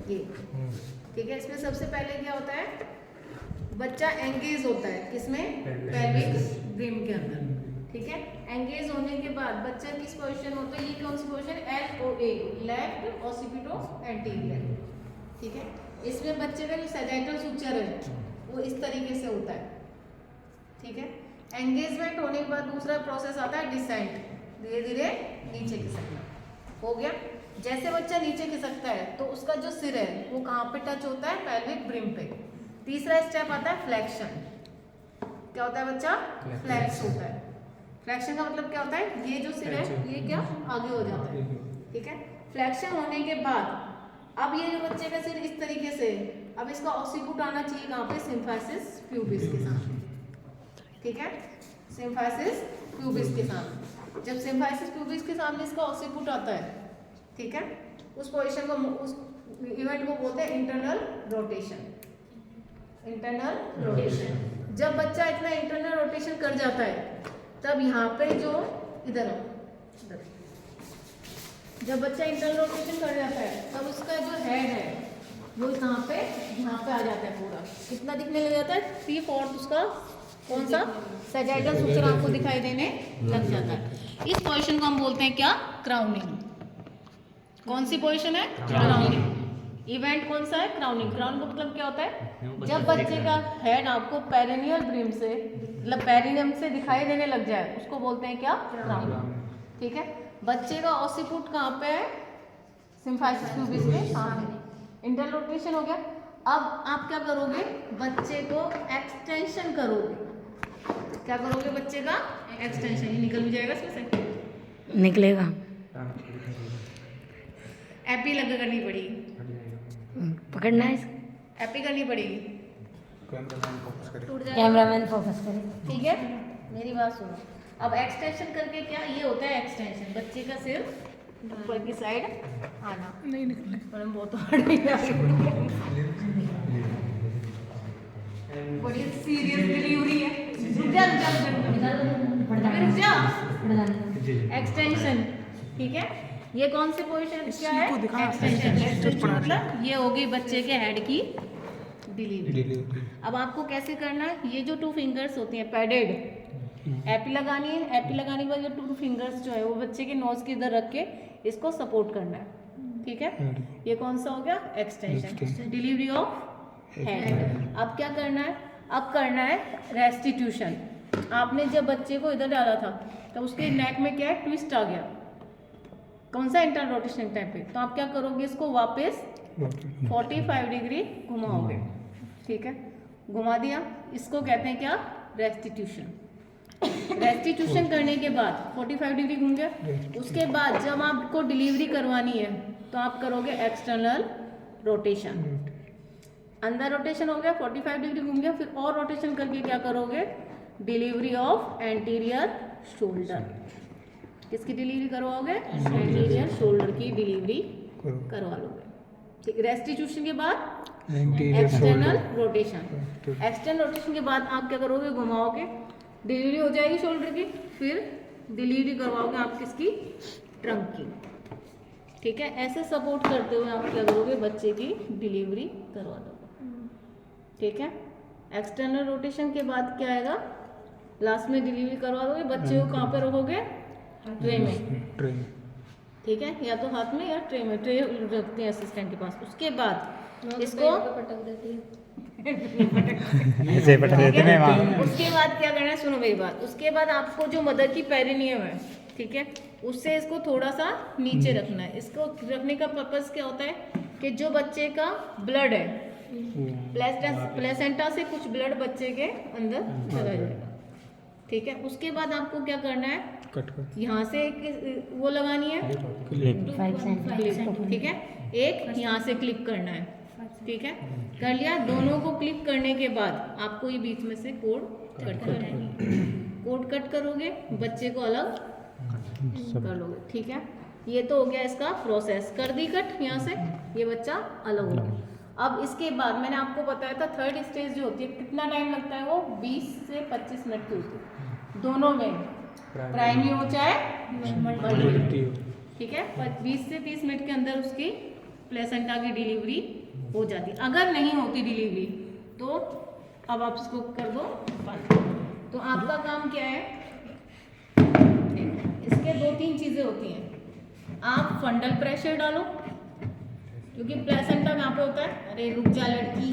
ये, ठीक है। इसमें सबसे पहले क्या होता है, बच्चा एंगेज होता है किसमें, पेल्विक ब्रिम के अंदर, ठीक है। एंगेज होने के बाद बच्चा किस पोजीशन होता है, ये कौन सी position, LOA, left occipito anterior, ठीक है। इसमें बच्चे का जो सैजिटल सुचर है वो इस तरीके से होता है, ठीक है। एंगेजमेंट होने के बाद दूसरा प्रोसेस आता है डिसेंट, धीरे धीरे नीचे खिसकना, हो गया। जैसे बच्चा नीचे खिसकता है तो उसका जो सिर है वो कहाँ पे टच होता है, पेल्विक ब्रिम पे। तीसरा स्टेप आता है फ्लेक्शन, क्या होता है बच्चा, फ्लेक्स होता है। फ्लेक्शन का मतलब क्या होता है, ये जो सिर है ये क्या आगे हो जाता है, ठीक है। फ्लेक्शन होने के बाद अब ये जो बच्चे का सिर इस तरीके से, अब इसका ऑसिकुट आना चाहिए कहाँ पे, सिम्फाइसिस प्यूबिस के सामने, ठीक है, सिम्फाइसिस प्यूबिस के सामने। जब सिम्फाइसिस प्यूबिस के सामने इसका ऑसिकुट आता है, ठीक है, उस पोजीशन को, उस इवेंट को बोलते हैं इंटरनल रोटेशन, इंटरनल रोटेशन। जब बच्चा इतना इंटरनल रोटेशन कर जाता है तब यहाँ पे जो इधर जब बच्चा इंटरनल रोटेशन कर जाता है तब उसका जो हेड है वो यहाँ पे आ जाता है, पूरा कितना दिखने लग जाता है, 3/4 उसका कौन सा सैजिटल सुचर आपको दिखाई देने लग जाता है। इस पोजीशन को हम बोलते हैं क्या, क्राउनिंग। कौन सी पोजीशन है, क्राउनिंग। इवेंट कौन सा है, क्राउनिंग। क्राउनिंग का मतलब क्या होता है, जब बच्चे का हेड आपको पेरिनियल ब्रिम से, मतलब पेरिनियम से दिखाई देने लग जाए, उसको बोलते हैं क्या, क्राउनिंग, ठीक है। बच्चे का ऑसिकुट कहाँ पे है, सिम्फाइसिस प्यूबिस के सामने, इंटरनल रोटेशन हो गया। अब आप क्या करोगे, बच्चे को एक्सटेंशन करोगे, क्या करोगे, बच्चे का एक्सटेंशन। ये निकल भी जाएगा इसमें से, निकलेगा, एपी लगा करनी पड़ेगी, पकड़ना है, एपी करनी पड़ेगी, कैमरामैन फोकस करे, ठीक है। मेरी बात सुनो, अब एक्सटेंशन करके क्या, ये होता है एक्सटेंशन, बच्चे का सिर ऊपर की साइड आना, नहीं निकले, बहुत हार्ड बड़ी सीरियस डिलीवरी है, एक्सटेंशन, ठीक है। ये कौन सी पोजीशन क्या है, एक्सटेंशन, मतलब ये होगी बच्चे के हेड की डिलीवरी। अब आपको कैसे करना है, ये जो 2 फिंगर्स होती हैं पैडेड, एपी लगानी है, एपी लगाने के बाद ये 2 फिंगर्स जो है वो बच्चे के नोज के इधर रख के इसको सपोर्ट करना है, ठीक है। ये कौन सा हो गया, एक्सटेंशन, डिलीवरी ऑफ हेड। अब क्या करना है, अब करना है रेस्टिट्यूशन। आपने जब बच्चे को इधर डाला था तो उसके नेक में क्या है, ट्विस्ट आ गया, कौन सा, इंटरनल रोटेशन टाइम पे। तो आप क्या करोगे, इसको वापस 45 डिग्री घुमाओगे, ठीक है, घुमा दिया। इसको कहते हैं क्या, रेस्टिट्यूशन। रेस्टिट्यूशन करने के बाद 45 डिग्री घूम गया, उसके बाद जब आपको डिलीवरी करवानी है तो आप करोगे एक्सटर्नल रोटेशन, अंदर रोटेशन हो गया, 45 डिग्री घूम गया, फिर और रोटेशन करके क्या करोगे, डिलीवरी ऑफ एंटीरियर शोल्डर। किसकी डिलीवरी करवाओगे, एंटीरियर शोल्डर की डिलीवरी करवा लोगे, ठीक। रेस्टिट्यूशन के बाद एक्सटर्नल रोटेशन, एक्सटर्नल रोटेशन के बाद आप क्या करोगे, घुमाओगे, डिलीवरी हो जाएगी शोल्डर की, फिर डिलीवरी करवाओगे आप किसकी, ट्रंक की, ठीक है। ऐसे सपोर्ट करते हुए आप क्या करोगे, बच्चे की डिलीवरी करवा दोगे, ठीक है। एक्सटर्नल रोटेशन के बाद क्या आएगा, लास्ट में डिलीवरी करवा दोगे, बच्चे को कहाँ पे रखोगे, ट्रे में, ठीक है, या तो हाथ में या ट्रे में, ट्रे रखते हैं असिस्टेंट के पास। उसके बाद इसको ऐसे पटा देते हैं मैम। उसके बाद क्या करना है, सुनो मेरी बात, उसके बाद आपको जो मदर की पेरिनियम है, ठीक है, उससे इसको थोड़ा सा नीचे रखना है। इसको रखने का पर्पस क्या होता है कि जो बच्चे का ब्लड है, प्लेसेंटा से कुछ ब्लड बच्चे के अंदर चला जाएगा, ठीक है। उसके बाद आपको क्या करना है, यहाँ से एक वो लगानी है क्लिप, ठीक है, एक यहाँ से क्लिप करना है, ठीक है, कर लिया। दोनों को क्लिप करने के बाद आपको ये बीच में से कोड कट करना है, कोड कट करोगे, बच्चे को अलग कर लोगे, ठीक है। ये तो हो गया इसका प्रोसेस, कर दी कट यहाँ से, ये बच्चा अलग हो गया। अब इसके बाद मैंने आपको बताया था थर्ड स्टेज जो होती है, कितना टाइम लगता है, वो 20 से 25 मिनट की होती है, दोनों में, प्राइमरी हो चाहे मल्टी, ठीक है। 20 से 30 मिनट के अंदर उसकी प्लेसेंटा की डिलीवरी हो जाती। अगर नहीं होती डिलीवरी तो अब आप इसको कर दो बंद। तो आपका काम क्या है, इसके 2-3 चीजें होती हैं। आप फंडल प्रेशर डालो, क्योंकि प्लेसेंटा कहाँ पे होता है, अरे रुक जा लड़की,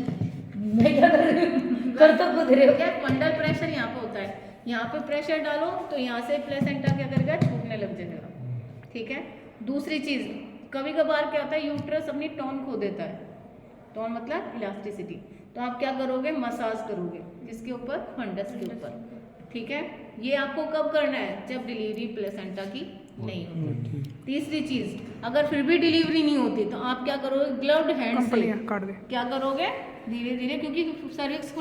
मैं क्या कर रही हूँ, कर तो खुद रहे हो। क्या फंडल प्रेशर यहाँ पे होता है, यहाँ पे प्रेशर डालो तो यहाँ से प्लेसेंटा क्या करेगा, छूटने लग जाएगा। ठीक है। दूसरी चीज, कभी कभार क्या होता है, यूट्रस अपनी टोन खो देता है। टोन मतलब इलास्टिसिटी। तो आप क्या करोगे, मसाज करोगे जिसके ऊपर, फंडस के ऊपर। ठीक है। ये आपको कब करना है, जब डिलीवरी प्लेसेंटा की नहीं होती। तीसरी चीज, अगर फिर भी डिलीवरी नहीं होती तो आप क्या करोगे, ग्लव्ड हैंड से क्या करोगे, धीरे धीरे, क्योंकि सर्विक्स